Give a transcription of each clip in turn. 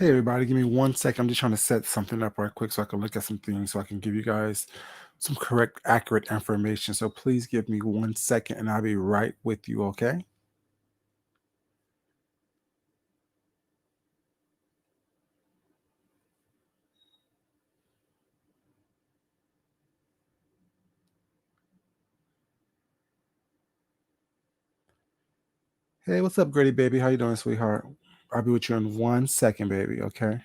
Hey everybody, give me 1 second. I'm just trying to set something up right quick so I can look at some things so I can give you guys some correct, accurate information. So please give me 1 second and I'll be right with you, okay? Hey, what's up, Grady baby? How you doing, sweetheart? I'll be with you in 1 second, baby, okay?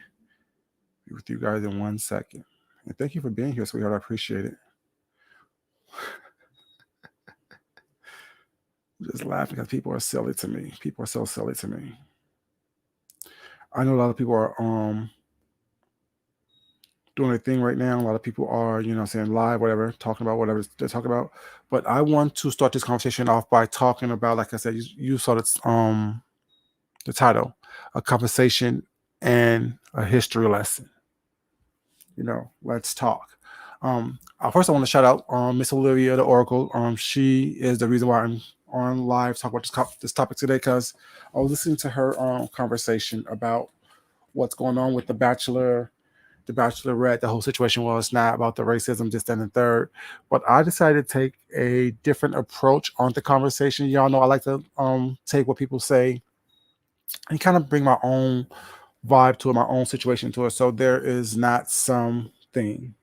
Be with you guys in 1 second. And thank you for being here, sweetheart. I appreciate it. I'm just laughing because people are silly to me. People are so silly to me. I know a lot of people are doing a thing right now. A lot of people are, saying live, whatever, talking about whatever they're talking about. But I want to start this conversation off by talking about, like I said, you saw the title, a conversation and a history lesson. Let's talk. First, I want to shout out Miss Olivia, the Oracle. She is the reason why I'm on live talking about this topic today because I was listening to her conversation about what's going on with the Bachelorette, the whole situation was not about the racism, this, that, and the third. But I decided to take a different approach on the conversation. Y'all know I like to take what people say and kind of bring my own vibe to it, my own situation to it. So there is not something.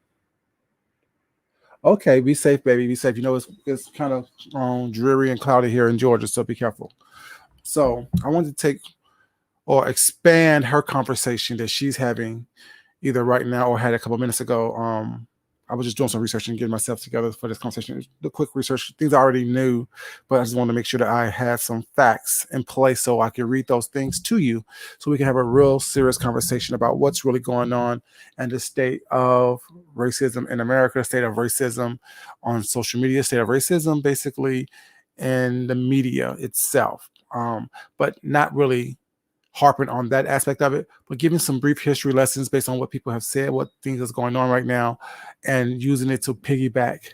Okay, be safe, baby. Be safe. It's kind of dreary and cloudy here in Georgia, so be careful. So I wanted to take or expand her conversation that she's having either right now or had a couple minutes ago. I was just doing some research and getting myself together for this conversation. The quick research, things I already knew, but I just wanted to make sure that I had some facts in place so I could read those things to you so we can have a real serious conversation about what's really going on and the state of racism in America, the state of racism on social media, state of racism basically in the media itself. But not really harping on that aspect of it, but giving some brief history lessons based on what people have said, what things is going on right now, and using it to piggyback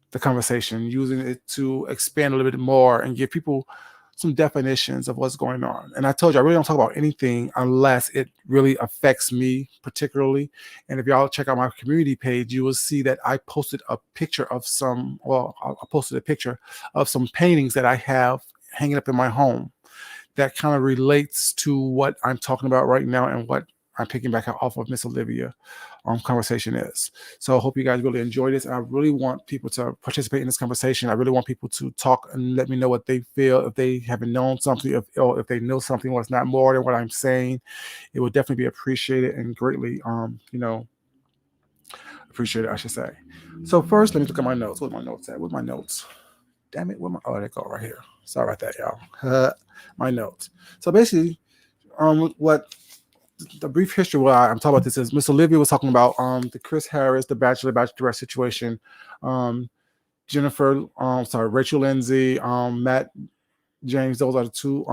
the conversation, using it to expand a little bit more and give people some definitions of what's going on. And I told you, I really don't talk about anything unless it really affects me particularly. And if y'all check out my community page, you will see that I posted a picture of I posted a picture of some paintings that I have hanging up in my home that kind of relates to what I'm talking about right now and what I'm picking back off of Miss Olivia conversation is. So I hope you guys really enjoy this. And I really want people to participate in this conversation. I really want people to talk and let me know what they feel, if they haven't known something, or if they know something was not more than what I'm saying. It would definitely be appreciated and greatly, appreciated, I should say. So first, let me look at my notes. Where's my notes at? Where's my notes? Damn it, oh, they go right here. Sorry about that, y'all. My notes. So basically, what the brief history why I'm talking about this is Miss Olivia was talking about the Chris Harris, the Bachelorette situation, um, Rachel Lindsay, Matt James. Those are the two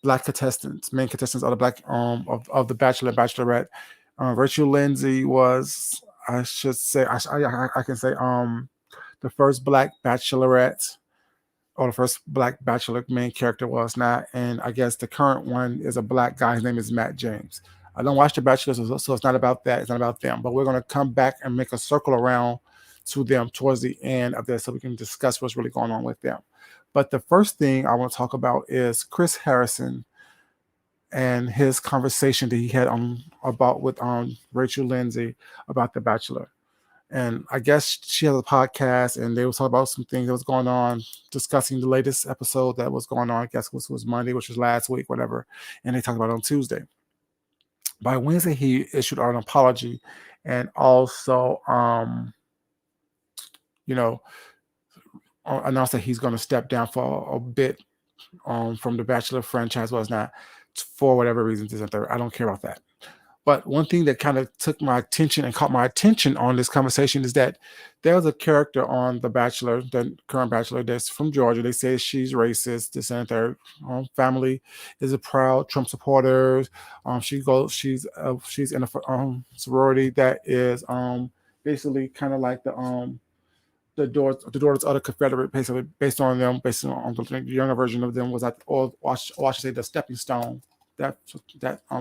black contestants, main contestants of the black of the Bachelorette. Rachel Lindsay was, I should say, I can say the first black bachelorette or the first black bachelor main character was not, and I guess the current one is a black guy. His name is Matt James. I don't watch The Bachelor, so it's not about that. It's not about them. But we're going to come back and make a circle around to them towards the end of this so we can discuss what's really going on with them. But the first thing I want to talk about is Chris Harrison and his conversation that he had about with Rachel Lindsay about The Bachelor. And I guess she has a podcast, and they were talking about some things that was going on, discussing the latest episode that was going on. I guess was Monday, which was last week, whatever. And they talked about it on Tuesday. By Wednesday, he issued an apology, and also, you know, announced that he's going to step down for a bit from the Bachelor franchise. Was not for whatever reasons. I don't care about that. But one thing that kind of took my attention and caught my attention on this conversation is that there was a character on The Bachelor, the current Bachelor, that's from Georgia. They say she's racist. This and their family is a proud Trump supporter. She's in a sorority that is basically kind of like the daughters of the Confederate, basically based on them, based on the younger version of them was or I should say the stepping stone that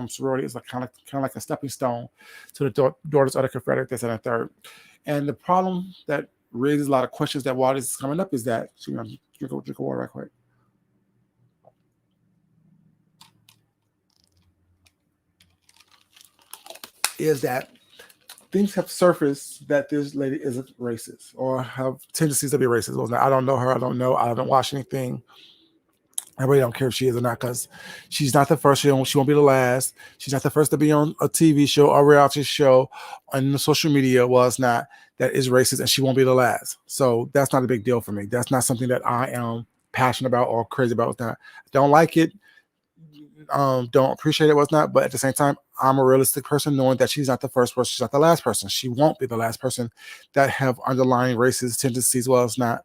sorority is like kind of like a stepping stone to the Daughters of the Confederate, this and the third. And the problem that raises a lot of questions that while this is coming up is that, drink water right quick. Is that things have surfaced that this lady isn't racist or have tendencies to be racist. Well, I don't know her. I don't watch anything. I really don't care if she is or not, because she's not the first. She won't be the last. She's not the first to be on a TV show or reality show on the social media. Well, it's not, that is racist, and she won't be the last. So that's not a big deal for me. That's not something that I am passionate about or crazy about. That don't like it. Don't appreciate it, what's not, but at the same time, I'm a realistic person, knowing that she's not the first person, she's not the last person. She won't be the last person that have underlying racist tendencies. Well, it's not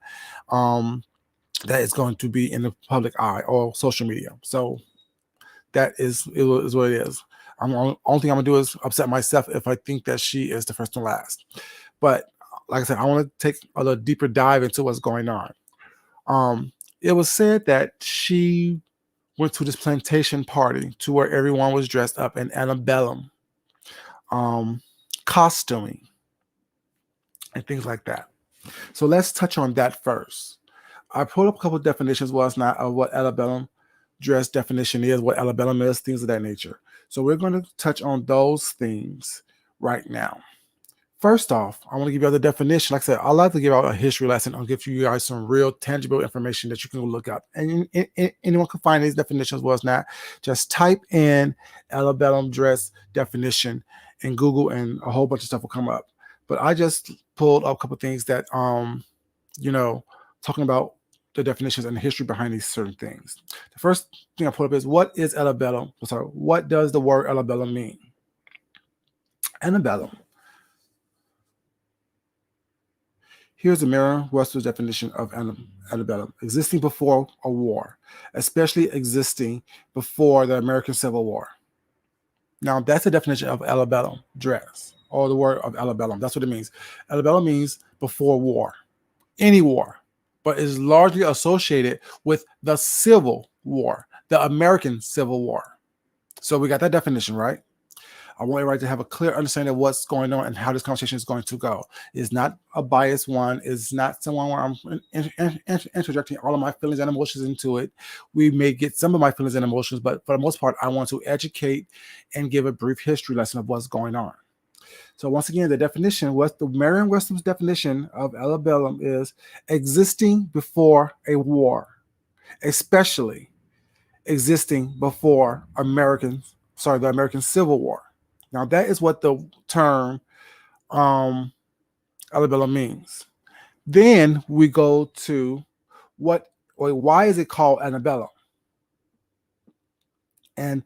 that is going to be in the public eye or social media. So that is what it is. Only thing I'm gonna do is upset myself if I think that she is the first and last. But like I said, I want to take a little deeper dive into what's going on. It was said that she went to this plantation party to where everyone was dressed up in antebellum costuming and things like that. So let's touch on that first. I pulled up a couple of definitions, well, it's not, of what antebellum dress definition is, what antebellum is, things of that nature. So we're going to touch on those things right now. First off, I want to give you the definition. Like I said, I like to give out a history lesson. I'll give you guys some real tangible information that you can look up. And anyone can find these definitions, well, it's not. Just type in antebellum dress definition in Google and a whole bunch of stuff will come up. But I just pulled up a couple of things that, talking about the definitions and the history behind these certain things. The first thing I pulled up is, what is antebellum? Sorry, what does the word antebellum mean? Antebellum. Here's the Merriam-Webster's definition of antebellum: existing before a war, especially existing before the American Civil War. Now, that's the definition of antebellum dress, or the word of antebellum. That's what it means. Antebellum means before war, any war, but is largely associated with the Civil War, the American Civil War. So we got that definition, right? I want everybody to have a clear understanding of what's going on and how this conversation is going to go. It's not a biased one. It's not someone where I'm interjecting all of my feelings and emotions into it. We may get some of my feelings and emotions, but for the most part, I want to educate and give a brief history lesson of what's going on. So once again, the definition, what the Merriam-Webster's definition of antebellum is: existing before a war, especially existing before the American Civil War. Now, that is what the term antebellum means. Then we go to why is it called antebellum? And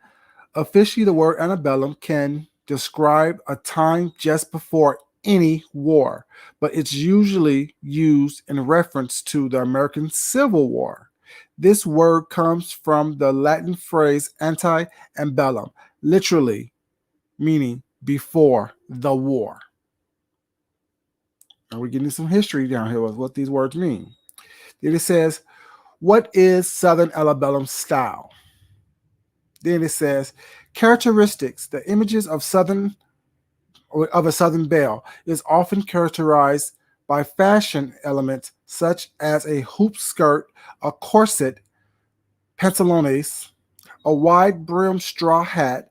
officially, the word antebellum can describe a time just before any war, but it's usually used in reference to the American Civil War. This word comes from the Latin phrase ante bellum, literally meaning before the war. And we're getting some history down here with what these words mean. Then it says, what is Southern antebellum style? Then it says, characteristics. The images of a Southern belle is often characterized by fashion elements such as a hoop skirt, a corset, pantalones, a wide brimmed straw hat,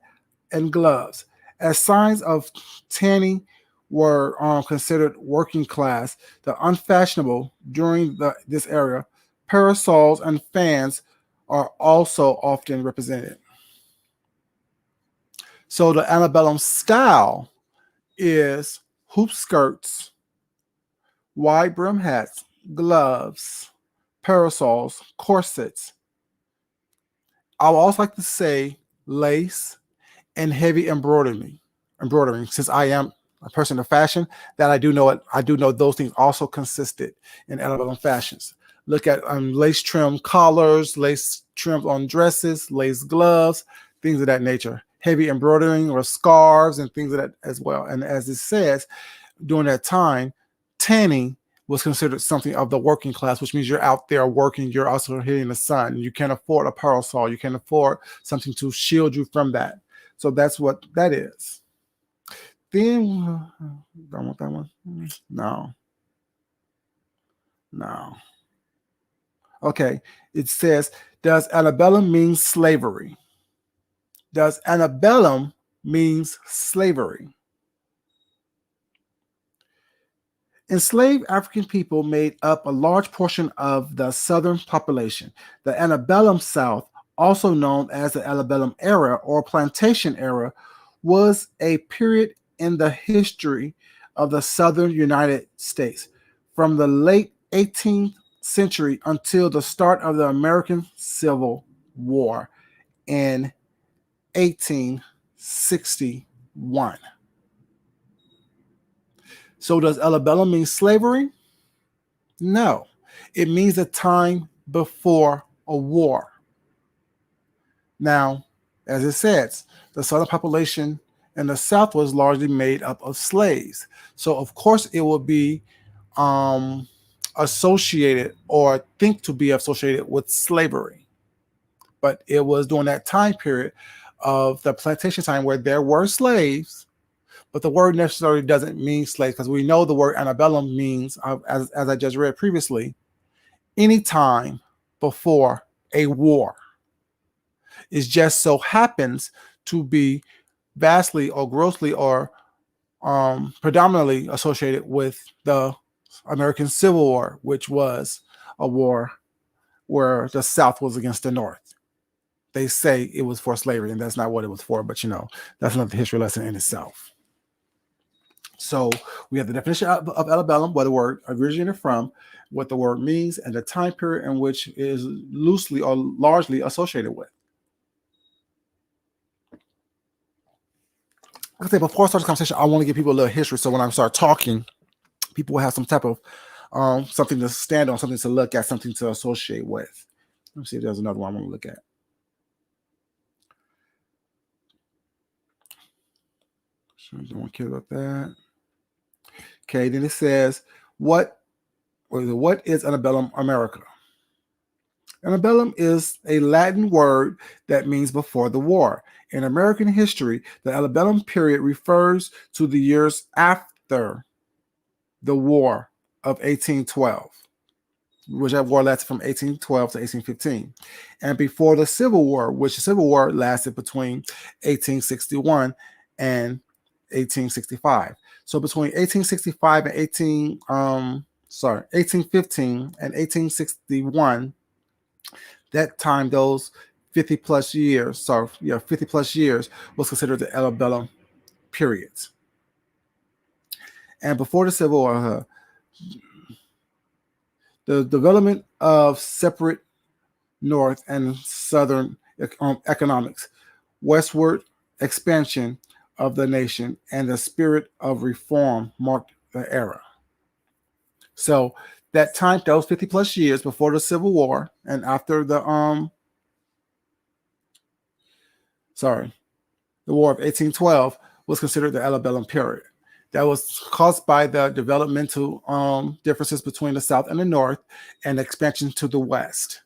and gloves. As signs of tanning were considered working class, the unfashionable during this era, parasols and fans are also often represented. So the antebellum style is hoop skirts, wide brim hats, gloves, parasols, corsets. I would also like to say lace and heavy embroidering, since I am a person of fashion, that I do know those things also consisted in antebellum fashions. Look at lace trim collars, lace trim on dresses, lace gloves, things of that nature. Heavy embroidering or scarves and things of that as well. And as it says, during that time, tanning was considered something of the working class, which means you're out there working, you're also hitting the sun. You can't afford a parasol, you can't afford something to shield you from that. So that's what that is. Then, don't want that one. No. No. Okay, it says, does antebellum mean slavery? Does antebellum means slavery? Enslaved African people made up a large portion of the Southern population. The antebellum South, also known as the antebellum era or plantation era, was a period in the history of the Southern United States from the late 18th century until the start of the American Civil War in 1861. So does antebellum mean slavery? No. It means a time before a war. Now, as it says, the Southern population in the South was largely made up of slaves. So, of course, it will be associated or think to be associated with slavery. But it was during that time period of the plantation time where there were slaves, but the word necessarily doesn't mean slave, because we know the word antebellum means, as I just read previously, any time before a war. It just so happens to be vastly or grossly or predominantly associated with the American Civil War, which was a war where the South was against the North. They say it was for slavery, and that's not what it was for, but that's another history lesson in itself. So we have the definition of antebellum, where the word originated from, what the word means, and the time period in which it is loosely or largely associated with. Like I say, before I start the conversation, I want to give people a little history, so when I start talking, people will have some type of something to stand on, something to look at, something to associate with. Let me see if there's another one I want to look at. So don't care about that. Okay, then it says, what is antebellum America? Antebellum is a Latin word that means before the war. In American history, the antebellum period refers to the years after the War of 1812, which that war lasted from 1812 to 1815, and before the Civil War, which the Civil War lasted between 1861 and 1865. So between 1865 and 1815 and 1861, that time, those 50 plus years was considered the antebellum period. And before the Civil War, the development of separate North and Southern economics, westward expansion of the nation, and the spirit of reform marked the era. So that time, those 50 plus years before the Civil War and after the War of 1812 was considered the antebellum period. That was caused by the developmental differences between the South and the North and expansion to the West.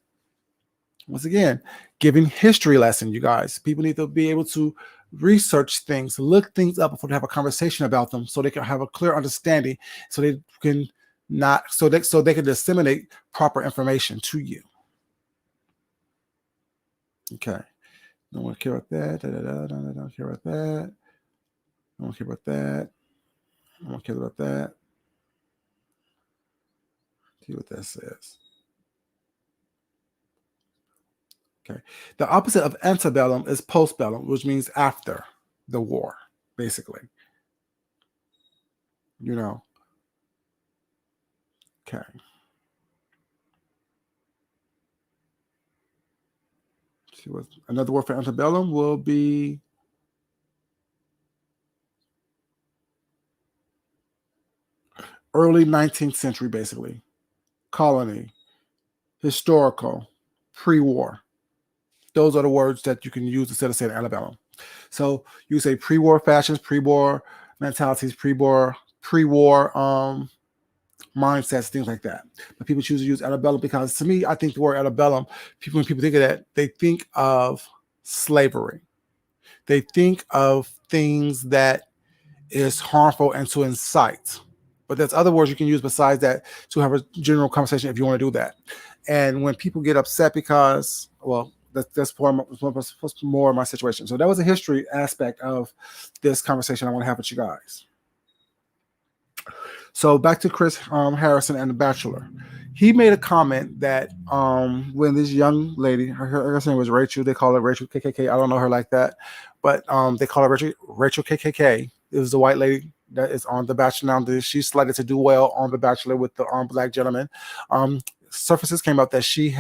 Once again, giving history lesson, you guys. People need to be able to research things, look things up before they have a conversation about them, so they can have a clear understanding, so they can can disseminate proper information to you. Okay. Don't want to care about that. Don't care about that. Don't care about that. I don't care about that. See what that says. Okay. The opposite of antebellum is postbellum, which means after the war, basically. Okay. See what another word for antebellum will be. Early 19th century, basically. Colony, historical, pre-war. Those are the words that you can use instead of saying antebellum. So you say pre-war fashions, pre-war mentalities, pre-war mindsets, things like that. But people choose to use antebellum because, to me, I think the word antebellum, when people think of that, they think of slavery. They think of things that is harmful and to incite. But there's other words you can use besides that to have a general conversation if you want to do that. And when people get upset because, well, that's more of my situation. So that was a history aspect of this conversation I want to have with you guys. So back to Chris Harrison and The Bachelor. He made a comment that when this young lady, her name was Rachel, they call her Rachel KKK. I don't know her like that, but they call her Rachel KKK. It was the white lady that is on The Bachelor now. She's slated to do well on The Bachelor with the black gentleman. Surfaces came out that she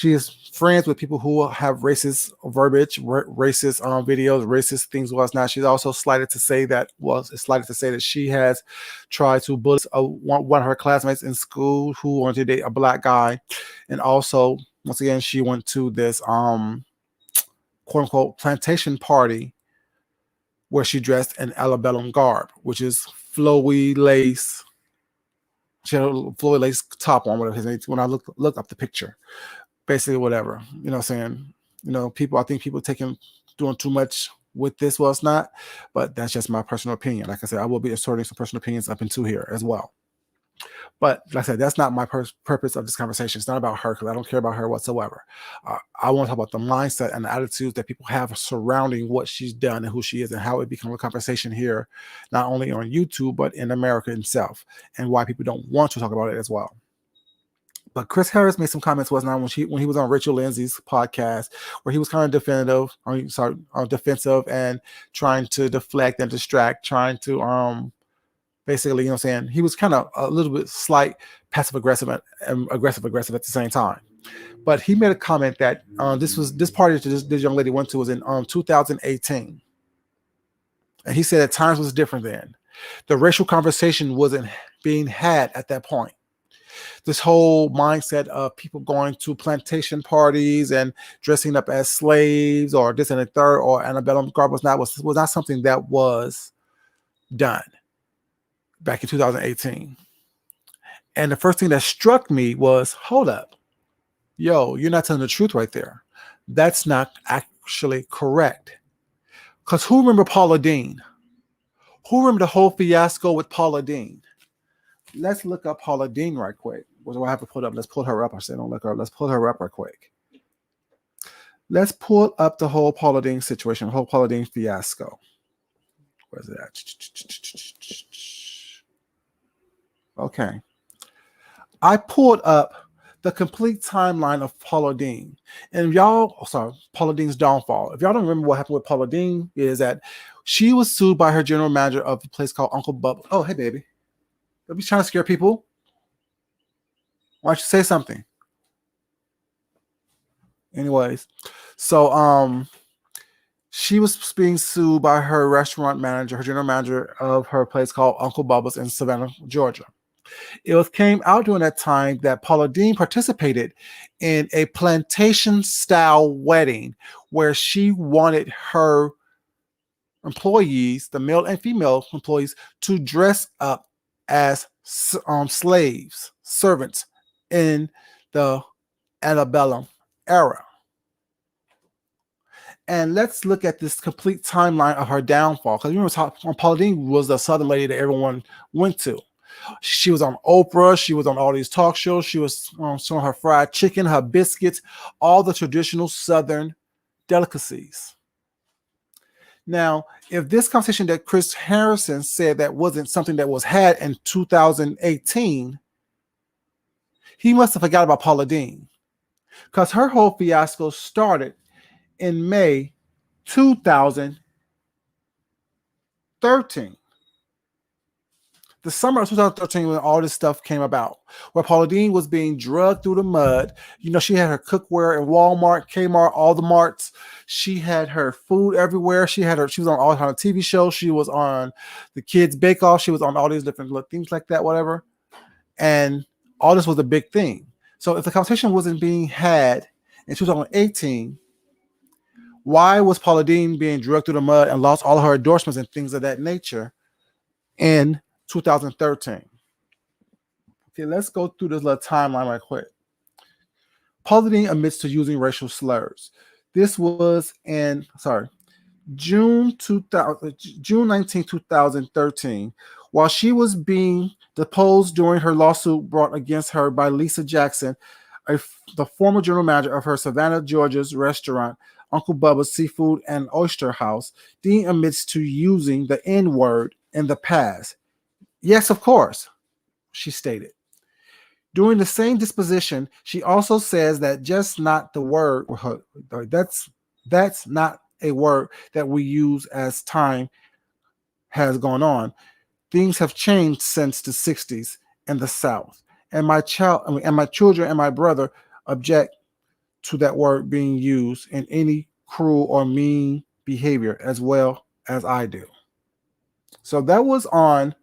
is friends with people who have racist verbiage, racist videos, racist things. Was not. She's also slighted to say that she has tried to bully one of her classmates in school who wanted to date a black guy, and also once again she went to this quote unquote plantation party where she dressed in antebellum garb, which is flowy lace. She had a flowy lace top on, whatever his name. When I looked up the picture. Basically, whatever, you know what I'm saying? I think people doing too much with this. Well, it's not, but that's just my personal opinion. Like I said, I will be asserting some personal opinions up into here as well. But like I said, that's not my purpose of this conversation. It's not about her because I don't care about her whatsoever. I want to talk about the mindset and the attitudes that people have surrounding what she's done and who she is and how it became a conversation here, not only on YouTube, but in America itself, and why people don't want to talk about it as well. But Chris Harris made some comments when he was on Rachel Lindsay's podcast, where he was kind of defensive and trying to deflect and distract, trying to basically, you know what I'm saying, he was kind of a little bit slight passive aggressive and aggressive at the same time. But he made a comment that this party that this young lady went to was in 2018, and he said at times was different then. The racial conversation wasn't being had at that point. This whole mindset of people going to plantation parties and dressing up as slaves or this and the third or antebellum garb was not something that was done back in 2018. And the first thing that struck me was, hold up, yo, you're not telling the truth right there. That's not actually correct. Because who remember Paula Deen? Who remember the whole fiasco with Paula Deen? Let's look up Paula Deen right quick. What do I have to put up? Let's pull her up. I said don't look her up. Let's pull her up right quick. Let's pull up the whole Paula Deen situation, the whole Paula Deen fiasco. Where's it at? Okay. I pulled up the complete timeline of Paula Deen. And Paula Deen's downfall. If y'all don't remember what happened with Paula Deen, is that she was sued by her general manager of a place called Uncle Bubba. Oh, hey, baby. Don't be trying to scare people. Why don't you say something? Anyways, so she was being sued by her restaurant manager, her general manager of her place called Uncle Bubba's in Savannah, Georgia. It came out during that time that Paula Deen participated in a plantation-style wedding where she wanted her employees, the male and female employees, to dress up as slaves, servants in the antebellum era. And let's look at this complete timeline of her downfall. Because you remember Paula Deen was the Southern lady that everyone went to. She was on Oprah. She was on all these talk shows. She was showing her fried chicken, her biscuits, all the traditional Southern delicacies. Now, if this conversation that Chris Harrison said that wasn't something that was had in 2018, he must have forgot about Paula Deen, because her whole fiasco started in May 2013. The summer of 2013 when all this stuff came about, where Paula Deen was being drugged through the mud. You know, she had her cookware in Walmart, Kmart, all the marts. She had her food everywhere. She was on all kind of TV shows. She was on the Kids Bake Off. She was on all these different things like that, whatever. And all this was a big thing. So if the conversation wasn't being had in 2018, why was Paula Deen being drugged through the mud and lost all of her endorsements and things of that nature in 2013? Okay, let's go through this little timeline right quick. Paula Deen admits to using racial slurs. This was in June 19, 2013, while she was being deposed during her lawsuit brought against her by Lisa Jackson, the former general manager of her Savannah, Georgia's restaurant, Uncle Bubba's Seafood and Oyster House. Deen admits to using the N-word in the past. Yes, of course, she stated. During the same disposition, she also says that just not the word. That's not a word that we use as time has gone on. Things have changed since the 60s in the South. And my children and my brother object to that word being used in any cruel or mean behavior as well as I do. So that was on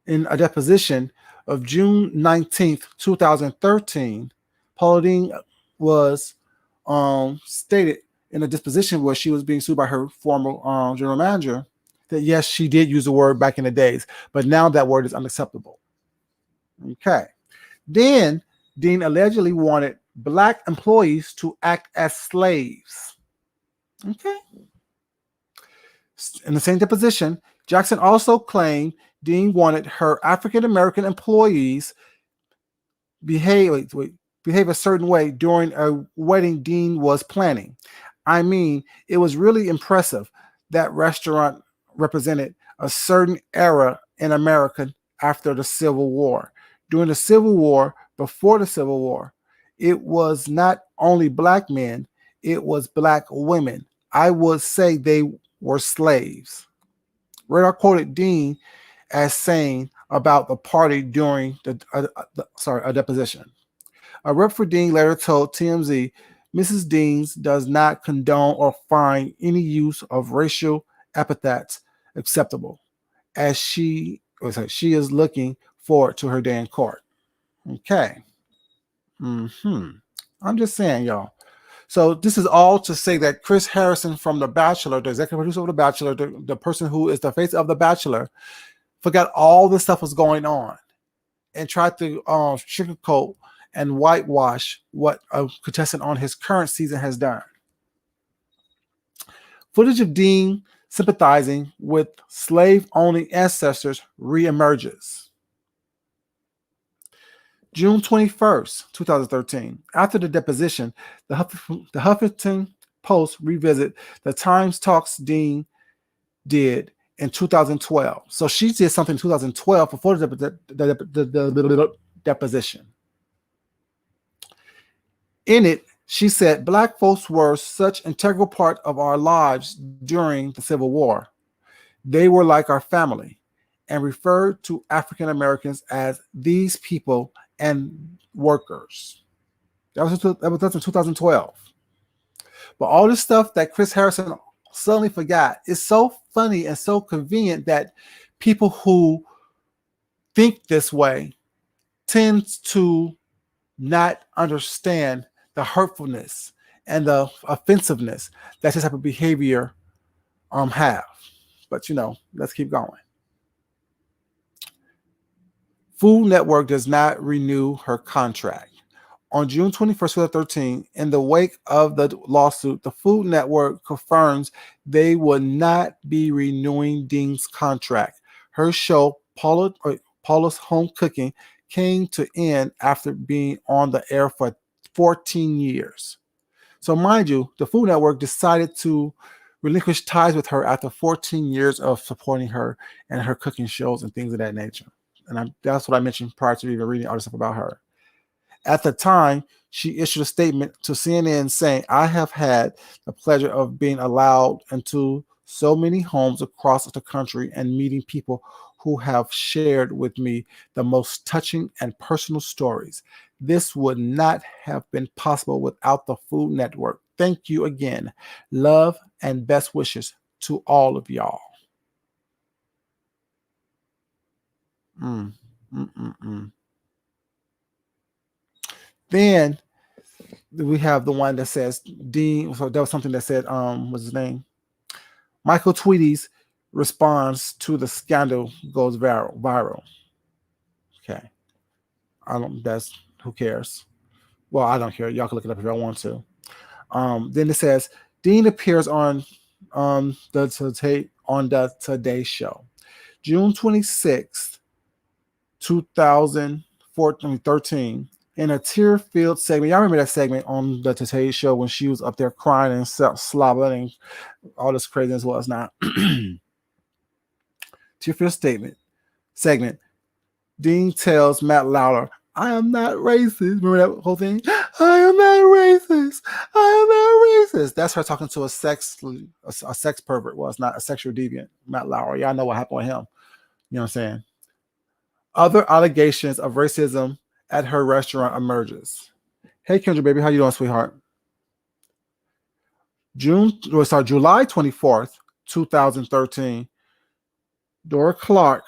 in a deposition of June 19th, 2013. Paula Deen was stated in a disposition where she was being sued by her former general manager that yes, she did use the word back in the days, but now that word is unacceptable. Okay. Then Deen allegedly wanted Black employees to act as slaves. Okay. In the same deposition, Jackson also claimed Deen wanted her African American employees behave a certain way during a wedding Deen was planning. I mean, it was really impressive. That restaurant represented a certain era in America after the Civil War. During the Civil War, before the Civil War, it was not only Black men, it was Black women. I would say they were slaves. Radar quoted Deen as saying about the party during a deposition. A rep for Deen later told TMZ, Mrs. Deans does not condone or find any use of racial epithets acceptable, as she is looking forward to her day in court. Okay. I'm just saying, y'all. So this is all to say that Chris Harrison from The Bachelor, the executive producer of The Bachelor, the person who is the face of The Bachelor, forgot all this stuff was going on and tried to sugarcoat and whitewash what a contestant on his current season has done. Footage of Deen sympathizing with slave-owning ancestors reemerges. June 21st, 2013. After the deposition, the Huffington Post revisit the Times talks Deen did in 2012. So she did something in 2012 before the deposition. In it, she said, Black folks were such an integral part of our lives during the Civil War. They were like our family, and referred to African Americans as these people and workers. That was in 2012. But all this stuff that Chris Harrison suddenly forgot is so funny and so convenient that people who think this way tend to not understand the hurtfulness and the offensiveness that this type of behavior have. But let's keep going. Food Network does not renew her contract. On June 21st, 2013, in the wake of the lawsuit, the Food Network confirms they will not be renewing Deen's contract. Her show, Paula's Home Cooking, came to end after being on the air for 14 years. So mind you, the Food Network decided to relinquish ties with her after 14 years of supporting her and her cooking shows and things of that nature. And that's what I mentioned prior to even reading all this stuff about her. At the time, she issued a statement to CNN saying, I have had the pleasure of being allowed into so many homes across the country and meeting people who have shared with me the most touching and personal stories. This would not have been possible without the Food Network. Thank you again. Love and best wishes to all of y'all. Then we have the one that says Deen. So that was something that said, what's his name? Michael Tweedy's response to the scandal goes viral. Okay. I don't. That's who cares. Well, I don't care. Y'all can look it up if y'all want to. Then it says Dean appears on the Today Show, June 26th, 2013, in a tear-filled segment. Y'all remember that segment on the Today Show when she was up there crying and slobbering, all this craziness was not. Tear-filled segment. Dean tells Matt Lauer, "I am not racist." Remember that whole thing? I am not racist. I am not racist. That's her talking to a sex pervert. Well, it's not a sexual deviant. Matt Lauer. Y'all know what happened with him. You know what I'm saying? Other allegations of racism at her restaurant emerges. Hey, Kendra, baby, how you doing, sweetheart? July 24th, 2013. Dora Clark.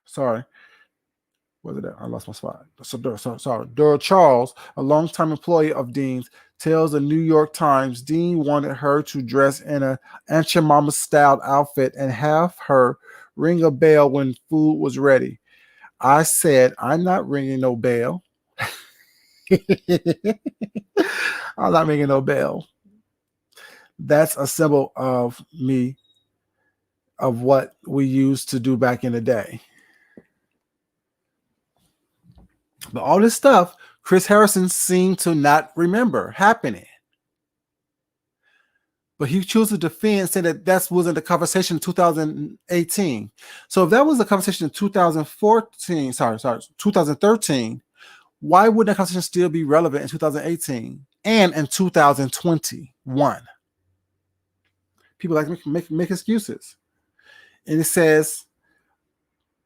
Sorry. Was it that? I lost my spot. Sorry. Dora Charles, a longtime employee of Dean's, tells the New York Times Dean wanted her to dress in a Aunt Your Mama styled outfit and have her ring a bell when food was ready. I said, I'm not ringing no bell. I'm not ringing no bell. That's a symbol of me, of what we used to do back in the day. But all this stuff, Chris Harrison seemed to not remember happening. But he chose to defend, saying that wasn't the conversation in 2018. So if that was the conversation in 2013, why would that conversation still be relevant in 2018 and in 2021? People like to make excuses. And it says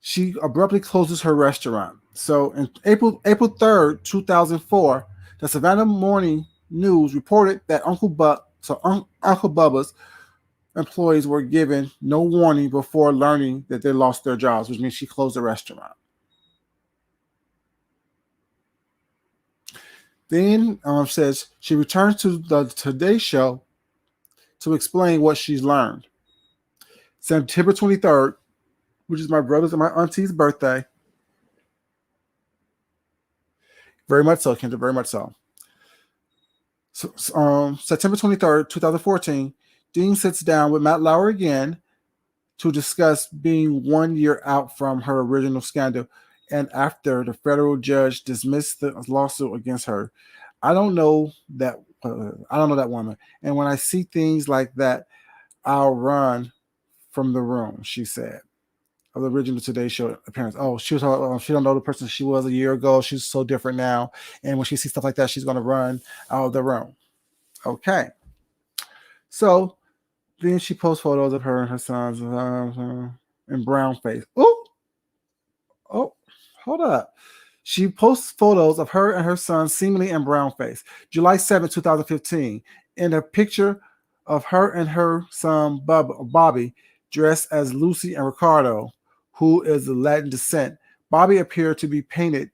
she abruptly closes her restaurant. So in April 3rd, 2004, the Savannah Morning News reported that Uncle Bubba's employees were given no warning before learning that they lost their jobs, which means she closed the restaurant. Then says she returns to the Today Show to explain what she's learned. September 23rd, which is my brother's and my auntie's birthday. Very much so, Kendra, very much so. September 23rd, 2014, Dean sits down with Matt Lauer again to discuss being 1 year out from her original scandal and after the federal judge dismissed the lawsuit against her. I don't know that woman. And when I see things like that, I'll run from the room, she said. Of the original Today Show appearance. Oh, she don't know the person she was a year ago. She's so different now. And when she sees stuff like that, she's going to run out of the room. Okay. So then she posts photos of her and her sons in brown face. Oh, hold up. She posts photos of her and her son seemingly in brown face. July 7, 2015. In a picture of her and her son Bobby dressed as Lucy and Ricardo, who is of Latin descent. Bobby appeared to be painted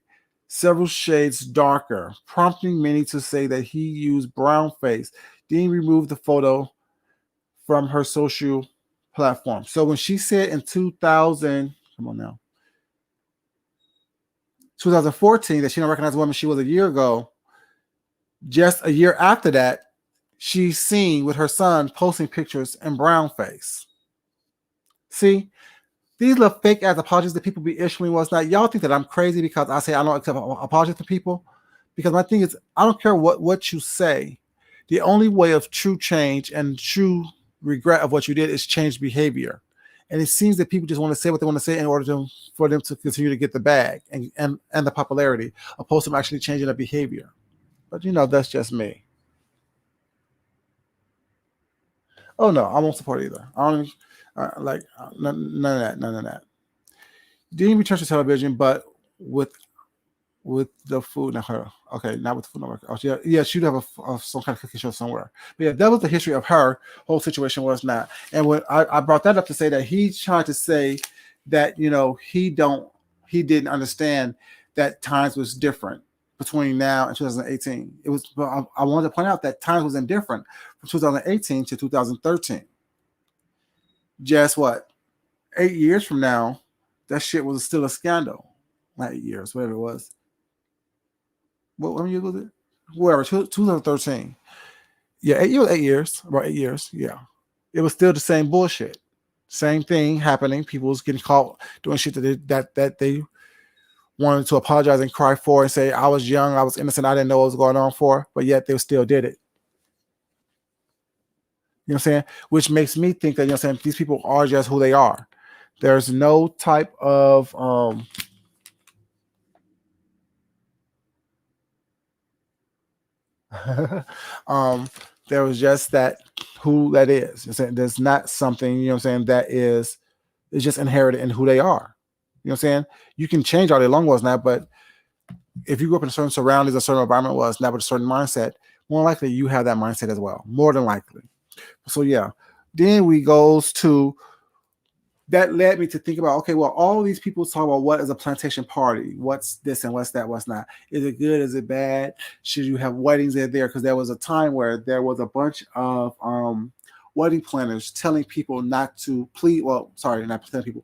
several shades darker, prompting many to say that he used brown face. Dean removed the photo from her social platform. So when she said in 2014 that she don't recognize the woman she was a year ago, just a year after that, she's seen with her son posting pictures in brown face. See, these little fake ass apologies that people be issuing was not. Y'all think that I'm crazy because I say I don't accept apologies from people? Because my thing is, I don't care what you say. The only way of true change and true regret of what you did is change behavior. And it seems that people just want to say what they want to say in order for them to continue to get the bag and the popularity, opposed to them actually changing their behavior. But that's just me. Oh no, I won't support either. I don't none of that. Dean returns to television, but with the Food Network. Okay, not with the Food Network. Oh, yeah, she'd have some kind of cooking show somewhere. But yeah, that was the history of her whole situation was not. And when I brought that up to say that he's trying to say that he didn't understand that times was different between now and 2018. It was. I wanted to point out that times was indifferent from 2018 to 2013. Just what? 8 years from now, that shit was still a scandal. Not 8 years, whatever it was. What year was it? Whatever, 2013. Yeah, it was 8 years, about 8 years. Yeah, it was still the same bullshit, same thing happening. People was getting caught doing shit that they wanted to apologize and cry for and say I was young, I was innocent, I didn't know what was going on for, but yet they still did it. You know what I'm saying? Which makes me think that, you know what I'm saying, these people are just who they are. There's no type of there was just that who that is. You know what I'm saying? There's not something, you know what I'm saying, that is just inherited in who they are. You know what I'm saying? You can change all day long was not, but if you grew up in a certain surroundings, a certain environment was not with a certain mindset, more likely you have that mindset as well. More than likely. So yeah. Then we goes to that led me to think about, okay, well, all these people talk about what is a plantation party, what's this and what's that, what's not. Is it good? Is it bad? Should you have weddings in there? Because there was a time where there was a bunch of wedding planners telling people not to please, well, sorry, not telling people,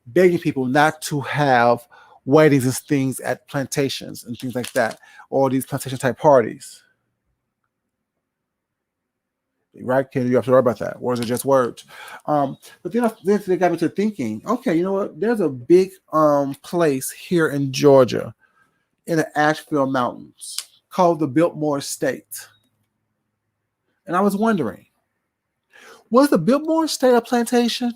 begging people not to have weddings and things at plantations and things like that, or these plantation type parties. Right? Can you have to worry about that? Words are just words. But then they got me to thinking, okay, you know what? There's a big place here in Georgia in the Asheville Mountains called the Biltmore Estate. And I was wondering, was the Biltmore Estate a plantation?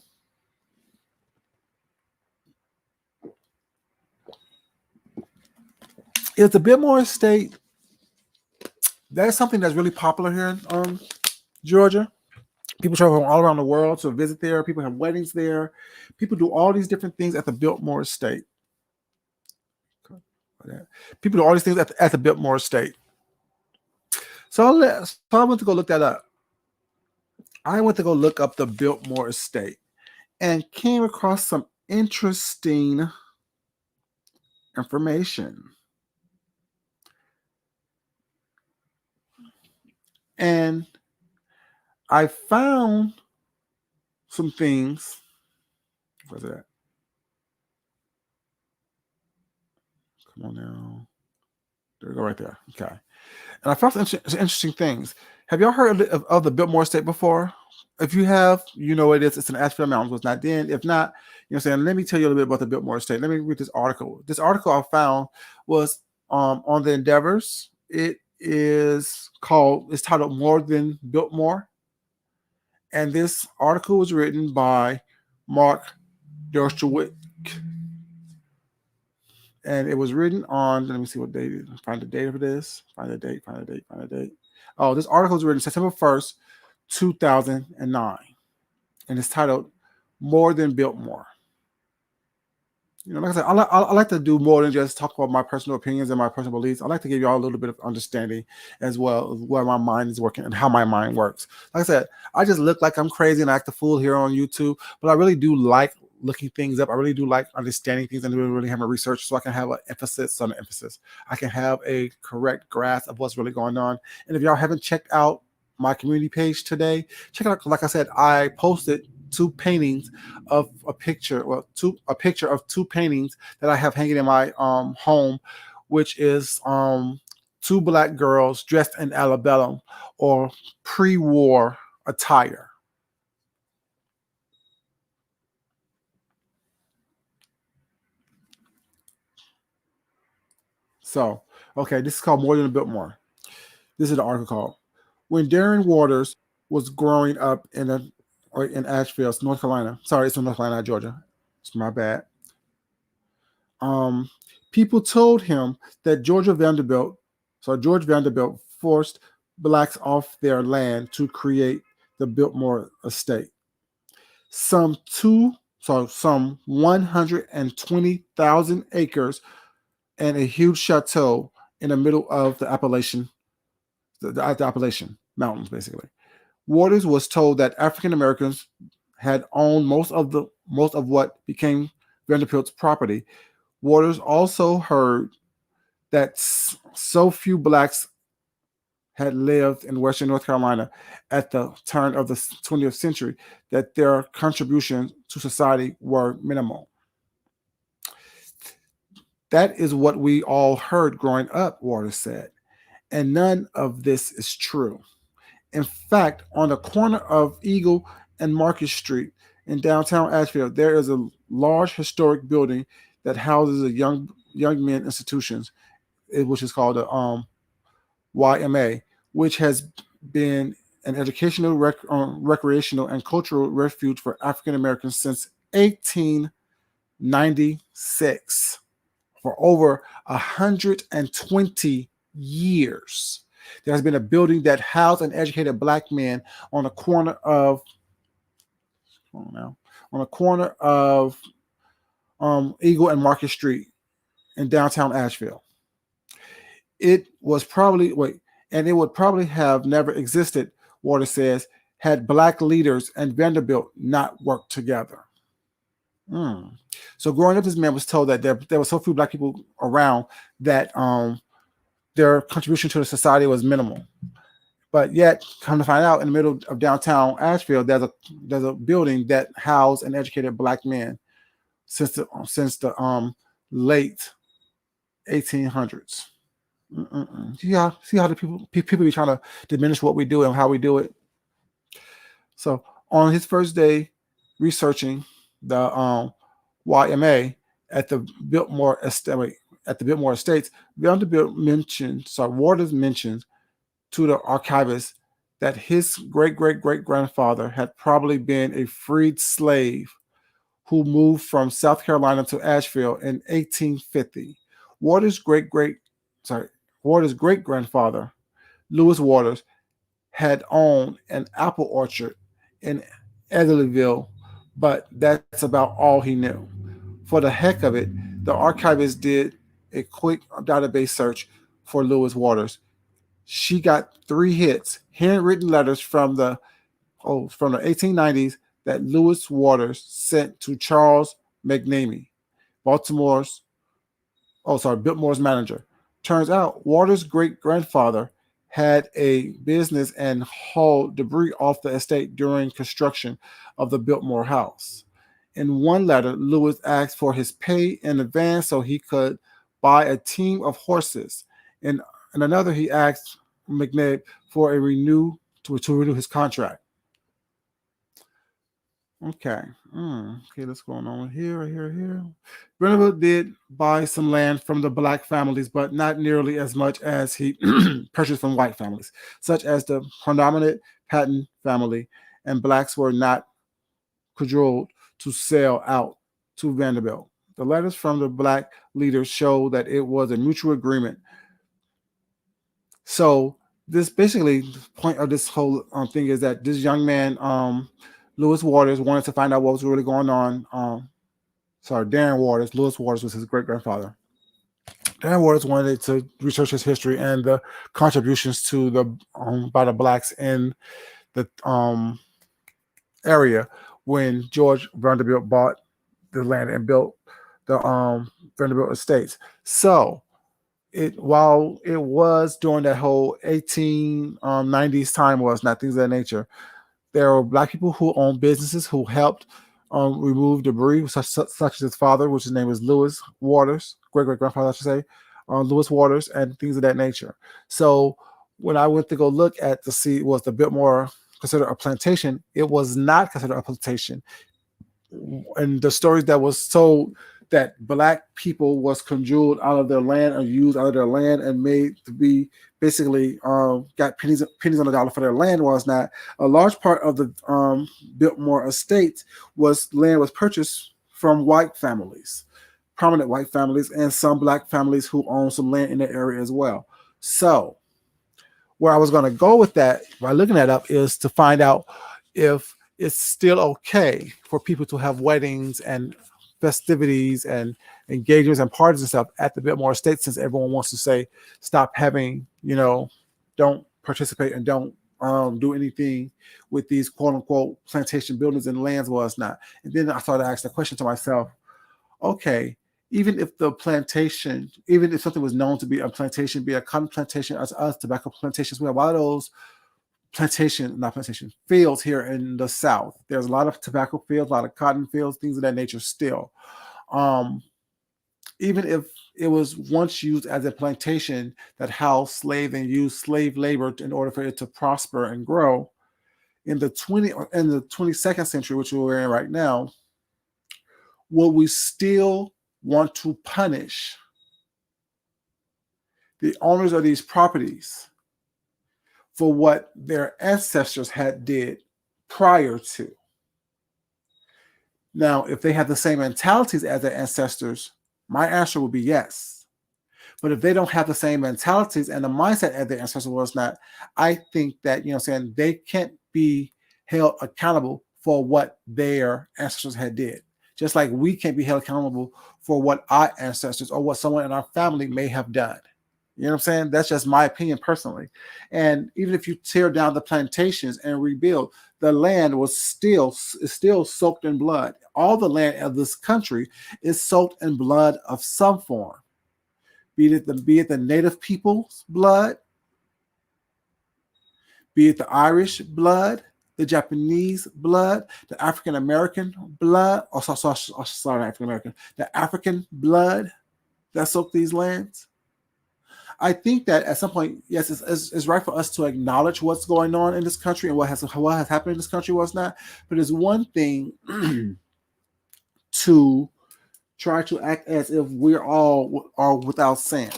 Is the Biltmore Estate, that's something that's really popular here in Georgia? People travel from all around the world to visit there. People have weddings there. People do all these different things at the Biltmore Estate. People do all these things at the Biltmore Estate. So I went to go look that up. I went to go look up the Biltmore Estate and came across some interesting information. And I found some things. Where's that? Come on now. There we go, right there. Okay. And I found some interesting things. Have y'all heard of the Biltmore Estate before? If you have, you know what it is. It's in Asheville Mountains. It's not then. If not, you know what I'm saying, let me tell you a little bit about the Biltmore Estate. Let me read this article. This article I found was on the Endeavors. It's titled More Than Biltmore. And this article was written by Mark Dershowitz. And it was written on, let me see what date, find the date of this. Find the date. Oh, this article was written September 1st, 2009. And it's titled More Than Biltmore. You know, like I said, I like to do more than just talk about my personal opinions and my personal beliefs. I like to give y'all a little bit of understanding as well of where my mind is working and how my mind works. Like I said, I just look like I'm crazy and act a fool here on YouTube, but I really do like looking things up. I really do like understanding things and really having research so I can have an emphasis on the emphasis. I can have a correct grasp of what's really going on. And if y'all haven't checked out my community page today, check it out. Like I said, I posted two paintings of a picture of two paintings that I have hanging in my home, which is two black girls dressed in antebellum or pre-war attire. So, okay, this is called More Than a Biltmore. This is the article called When Darren Waters was growing up in Asheville, North Carolina. Sorry, it's in North Carolina, not Georgia. It's my bad. People told him that George Vanderbilt forced blacks off their land to create the Biltmore Estate. Some 120,000 acres and a huge chateau in the middle of the Appalachian Mountains, basically. Waters was told that African Americans had owned most of what became Vanderbilt's property. Waters also heard that so few blacks had lived in Western North Carolina at the turn of the 20th century that their contributions to society were minimal. That is what we all heard growing up, Waters said. And none of this is true. In fact, on the corner of Eagle and Market Street in downtown Asheville, there is a large historic building that houses a young men institutions, which is called the YMA, which has been an educational, recreational, and cultural refuge for African Americans since 1896, for over 120 years. There has been a building that housed and educated black men on the corner of Eagle and Market Street in downtown Asheville. It was probably and it would probably have never existed, Waters says, had black leaders and Vanderbilt not worked together. So growing up, this man was told that there were so few black people around that their contribution to the society was minimal. But yet, come to find out, in the middle of downtown Asheville, there's a building that housed and educated black men since the late 1800s. See how the people be trying to diminish what we do and how we do it. So on his first day researching the YMA at the Biltmore Estates, Waters mentions to the archivist that his great-great-great-grandfather had probably been a freed slave who moved from South Carolina to Asheville in 1850. Waters' great-grandfather, Lewis Waters, had owned an apple orchard in Eddyville, but that's about all he knew. For the heck of it, the archivist did a quick database search for Lewis Waters. She got 3 hits, handwritten letters from the 1890s that Lewis Waters sent to Charles McNamee, Biltmore's manager. Turns out Waters' great-grandfather had a business and hauled debris off the estate during construction of the Biltmore house. In one letter, Lewis asked for his pay in advance so he could buy a team of horses. In another, he asked McNabb for to renew his contract. Okay. Okay, let's go on here. Vanderbilt did buy some land from the black families, but not nearly as much as he purchased from white families, such as the predominant Patton family, and blacks were not cajoled to sell out to Vanderbilt. The letters from the black leaders show that it was a mutual agreement. So this basically, the point of this whole thing is that this young man, Lewis Waters, wanted to find out what was really going on. Darren Waters. Lewis Waters was his great-grandfather. Darren Waters wanted to research his history and the contributions to by the blacks in the area when George Vanderbilt bought the land and built the Vanderbilt Estates. So while it was during that whole 1890s time, was not things of that nature, there were black people who owned businesses who helped remove debris, such as his father, which his name was Lewis Waters, great-great-grandfather, I should say, Lewis Waters, and things of that nature. So when I went to go look at to see was the Biltmore considered a plantation, it was not considered a plantation. And the stories that was told that black people was conjured out of their land or used out of their land and made to be basically got pennies on the dollar for their land was not. A large part of the Biltmore estate was purchased from white families, prominent white families, and some black families who own some land in the area as well. So where I was going to go with that by looking that up is to find out if it's still okay for people to have weddings and festivities and engagements and parties and stuff at the Biltmore Estate, since everyone wants to say stop having, don't participate and don't do anything with these quote unquote plantation buildings and lands was not. And then I started to ask the question to myself, okay, even if something was known to be a plantation, be a cotton plantation, as us tobacco plantations, we have a lot of those fields here in the South. There's a lot of tobacco fields, a lot of cotton fields, things of that nature still. Even if It was once used as a plantation that housed slaves and used slave labor in order for it to prosper and grow. In the 22nd century, which we're in right now, will we still want to punish the owners of these properties for what their ancestors had did prior to? Now, if they have the same mentalities as their ancestors, my answer would be yes. But if they don't have the same mentalities and the mindset as their ancestors was not, I think that, they can't be held accountable for what their ancestors had did. Just like we can't be held accountable for what our ancestors or what someone in our family may have done. You know what I'm saying? That's just my opinion personally. And even if you tear down the plantations and rebuild, the land is still soaked in blood. All the land of this country is soaked in blood of some form. Be it the native people's blood, be it the Irish blood, the Japanese blood, the African American blood, African American, the African blood that soaked these lands. I think that at some point, yes, it's right for us to acknowledge what's going on in this country and what has happened in this country, what's not. But it's one thing to try to act as if we're all are without sin.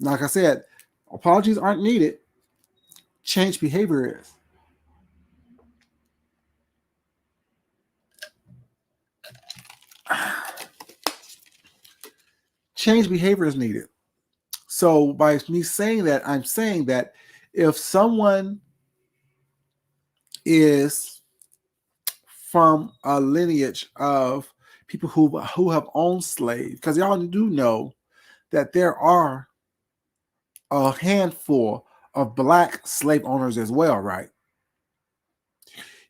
Like I said, apologies aren't needed. Change behavior is. Change behavior is needed. So by me saying that, I'm saying that if someone is from a lineage of people who have owned slaves, because y'all do know that there are a handful of Black slave owners as well, right?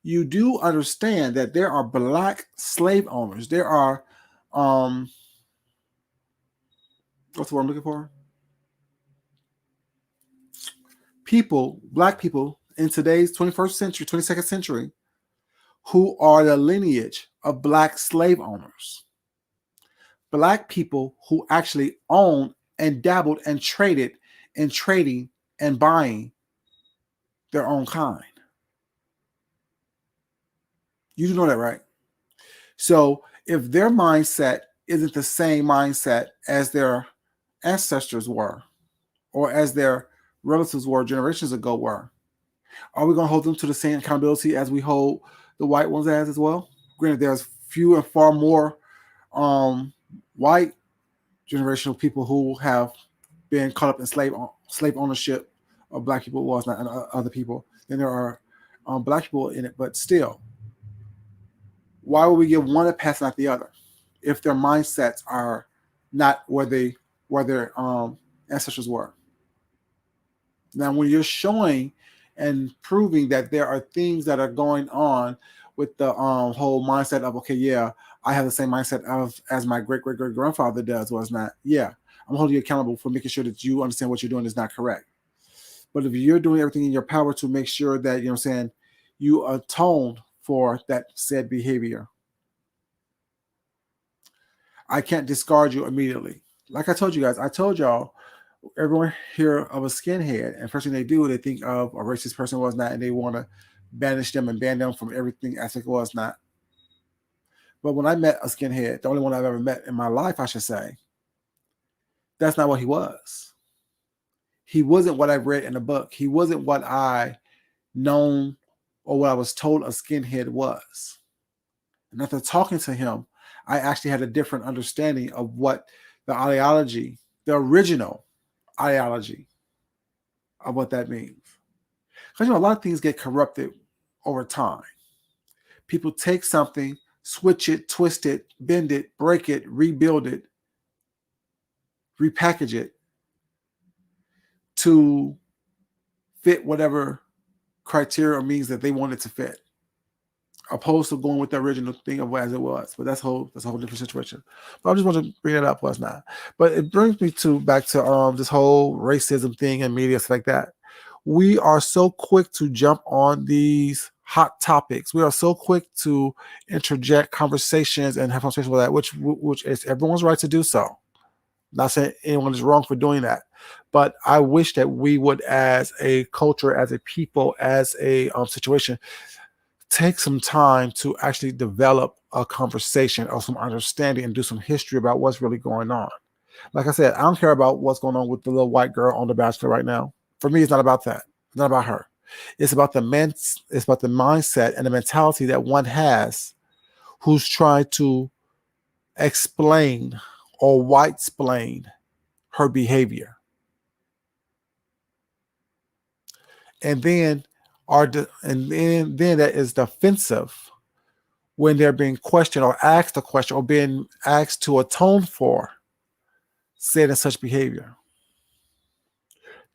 You do understand that there are Black slave owners. There are, what's the word I'm looking for? Black people in today's 21st century, 22nd century, who are the lineage of Black slave owners. Black people who actually owned and dabbled and traded in trading and buying their own kind. You do know that, right? So if their mindset isn't the same mindset as their ancestors were, or as their relatives were generations ago were, are we going to hold them to the same accountability as we hold the white ones as well? Granted, there's few and far more white generational people who have been caught up in slave ownership of Black people, well, it's not other people, than there are Black people in it. But still, why would we give one a pass, not the other, if their mindsets are not where their ancestors were? Now, when you're showing and proving that there are things that are going on with the whole mindset of, okay, yeah, I have the same mindset as my great-great-great-grandfather does, was not, yeah, I'm holding you accountable for making sure that you understand what you're doing is not correct. But if you're doing everything in your power to make sure that, you atone for that said behavior, I can't discard you immediately. Like I told you guys, I told y'all, everyone hear of a skinhead, and first thing they do, they think of a racist person was not, and they want to banish them and ban them from everything as it was not. But when I met a skinhead, the only one I've ever met in my life, I should say, that's not what he was. He wasn't what I read in the book. He wasn't what I known or what I was told a skinhead was. And after talking to him, I actually had a different understanding of what the ideology, the original ideology of what that means. Because a lot of things get corrupted over time. People take something, switch it, twist it, bend it, break it, rebuild it, repackage it to fit whatever criteria or means that they want it to fit, opposed to going with the original thing of as it was. But that's a whole different situation. But I just want to bring it up, was not. But it brings me back to this whole racism thing and media, stuff like that. We are so quick to jump on these hot topics. We are so quick to interject conversations and have conversations with that, which is everyone's right to do so. Not saying anyone is wrong for doing that, but I wish that we would, as a culture, as a people, as a situation, take some time to actually develop a conversation or some understanding and do some history about what's really going on. Like I said, I don't care about what's going on with the little white girl on The Bachelor right now. For me, it's not about that. It's not about her. It's about it's about the mindset and the mentality that one has who's trying to explain or white explain her behavior. And then then that is defensive when they're being questioned or asked a question or being asked to atone for said and such behavior.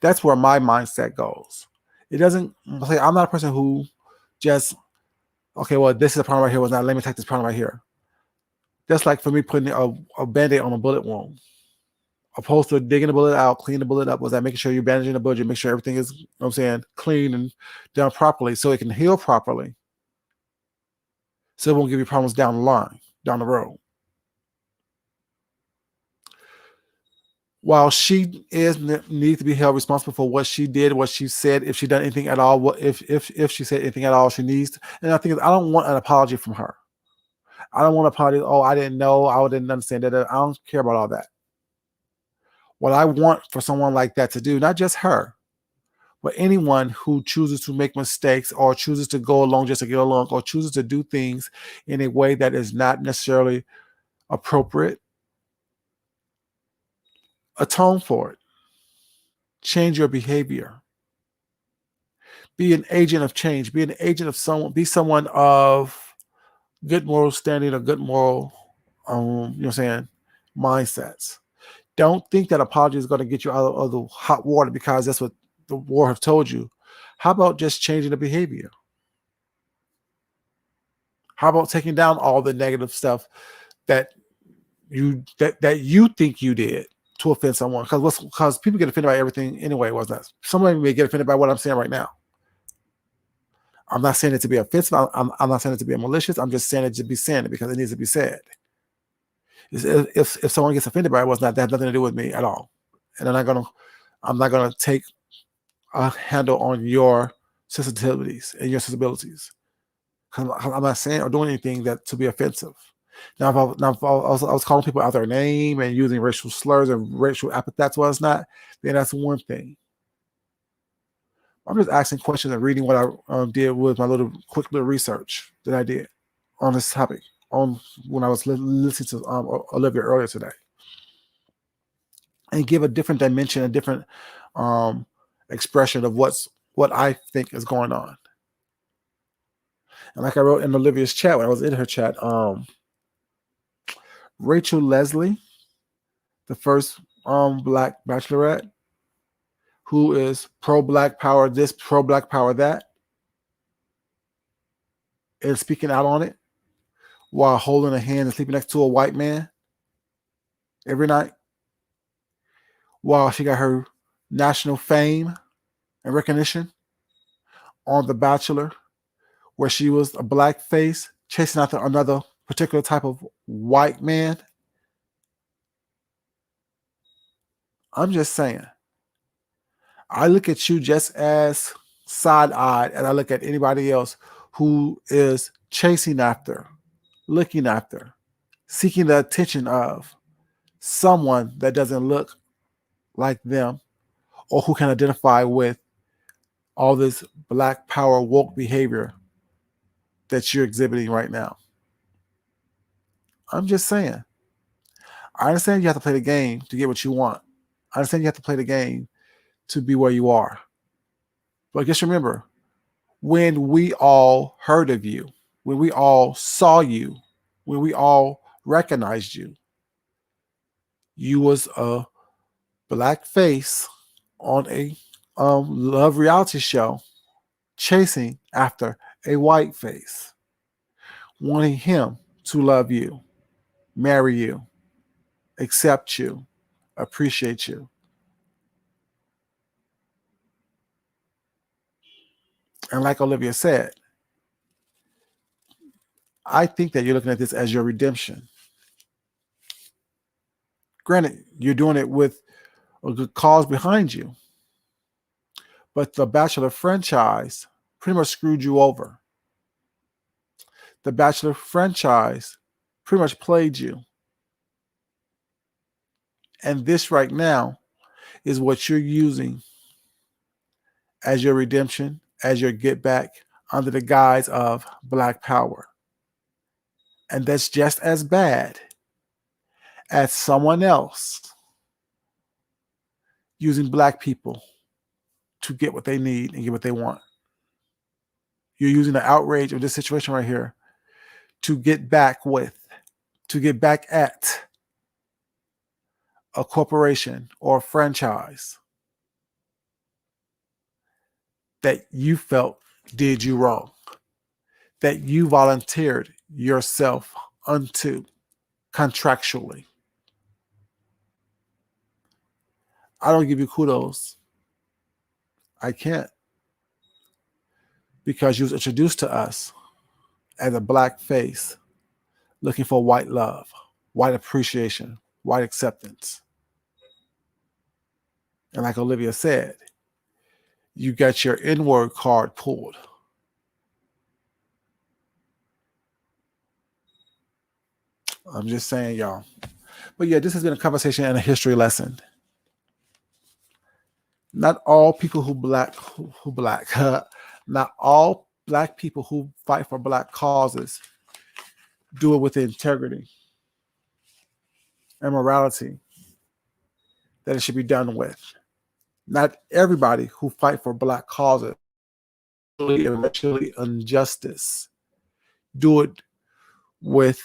That's where my mindset goes. It doesn't say I'm not a person who just, okay, well, this is a problem right here. Well, now let me take this problem right here. That's like for me putting a band-aid on a bullet wound. Opposed to digging the bullet out, cleaning the bullet up, was that making sure you're bandaging the bullet, make sure everything is, you know what I'm saying, clean and done properly so it can heal properly. So it won't give you problems down the line, down the road. While she needs to be held responsible for what she did, what she said, if she done anything at all, what if she said anything at all, she needs. And I think I don't want an apology from her. I don't want an apology. Oh, I didn't know. I didn't understand that. I don't care about all that. What I want for someone like that to do, not just her, but anyone who chooses to make mistakes or chooses to go along just to get along or chooses to do things in a way that is not necessarily appropriate, atone for it. Change your behavior. Be an agent of change. Be an agent of someone. Be someone of good moral standing or good moral, you know what I'm saying, mindsets. Don't think that apology is going to get you out of the hot water because that's what the war have told you. How about just changing the behavior? How about taking down all the negative stuff that you think you did to offend someone? Because people get offended by everything anyway. Wasn't that? Somebody may get offended by what I'm saying right now. I'm not saying it to be offensive. I'm not saying it to be malicious. I'm just saying it to be saying it because it needs to be said. If someone gets offended by it, that has nothing to do with me at all. And I'm not gonna take a handle on your sensitivities and your sensibilities. I'm not saying or doing anything that to be offensive. Now, if I was calling people out their name and using racial slurs and racial epithets, was not, then that's one thing. I'm just asking questions and reading what I did with my quick little research that I did on this topic when I was listening to Olivia earlier today, and give a different dimension, a different expression of what I think is going on. And like I wrote in Olivia's chat when I was in her chat, Rachel Leslie, the first Black Bachelorette, who is pro-Black power this, pro-Black power that, and speaking out on it while holding a hand and sleeping next to a white man every night, while she got her national fame and recognition on The Bachelor, where she was a black face chasing after another particular type of white man. I'm just saying, I look at you just as side-eyed as I look at anybody else who is chasing after, looking after, seeking the attention of someone that doesn't look like them or who can identify with all this Black power woke behavior that you're exhibiting right now. I'm just saying. I understand you have to play the game to get what you want. I understand you have to play the game to be where you are. But just remember, when we all heard of you, when we all saw you, when we all recognized you, you was a black face on a love reality show chasing after a white face, wanting him to love you, marry you, accept you, appreciate you. And like Olivia said, I think that you're looking at this as your redemption. Granted, you're doing it with a good cause behind you, but the Bachelor franchise pretty much screwed you over. The Bachelor franchise pretty much played you. And this right now is what you're using as your redemption, as your get back under the guise of Black Power. And that's just as bad as someone else using Black people to get what they need and get what they want. You're using the outrage of this situation right here to get back with, to get back at a corporation or a franchise that you felt did you wrong, that you volunteered yourself unto contractually. I don't give you kudos. I can't. Because you was introduced to us as a Black face looking for white love, white appreciation, white acceptance. And like Olivia said, you got your N-word card pulled. I'm just saying, y'all. But yeah, this has been a conversation and a history lesson. Not all people not all Black people who fight for Black causes do it with integrity and morality that it should be done with. Not everybody who fight for Black causes and racially injustice do it with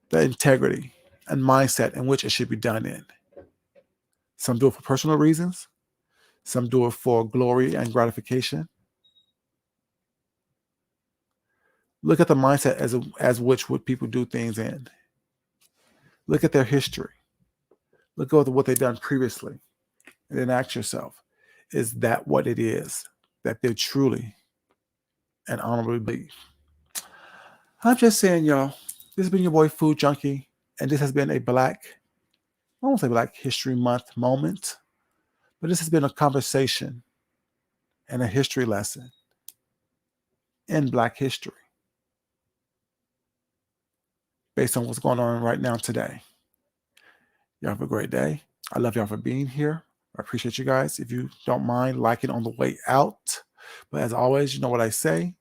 the integrity and mindset in which it should be done in. Some do it for personal reasons. Some do it for glory and gratification. Look at the mindset as which would people do things in. Look at their history. Look at what they've done previously. And then ask yourself, is that what it is that they truly and honorably believe? I'm just saying, y'all, this has been your boy Food Junkie, and this has been a I won't say Black History Month moment, but this has been a conversation and a history lesson in Black history based on what's going on right now today. Y'all have a great day. I love y'all for being here. I appreciate you guys. If you don't mind liking on the way out. But as always, you know what I say.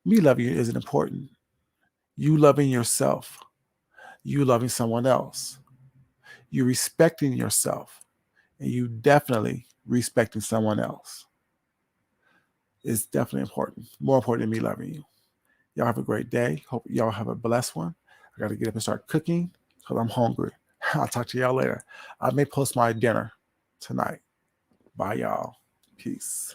Me loving you isn't important. You loving yourself. You loving someone else. You respecting yourself. And you definitely respecting someone else is definitely important. More important than me loving you. Y'all have a great day. Hope y'all have a blessed one. I got to get up and start cooking because I'm hungry. I'll talk to y'all later. I may post my dinner tonight. Bye, y'all. Peace.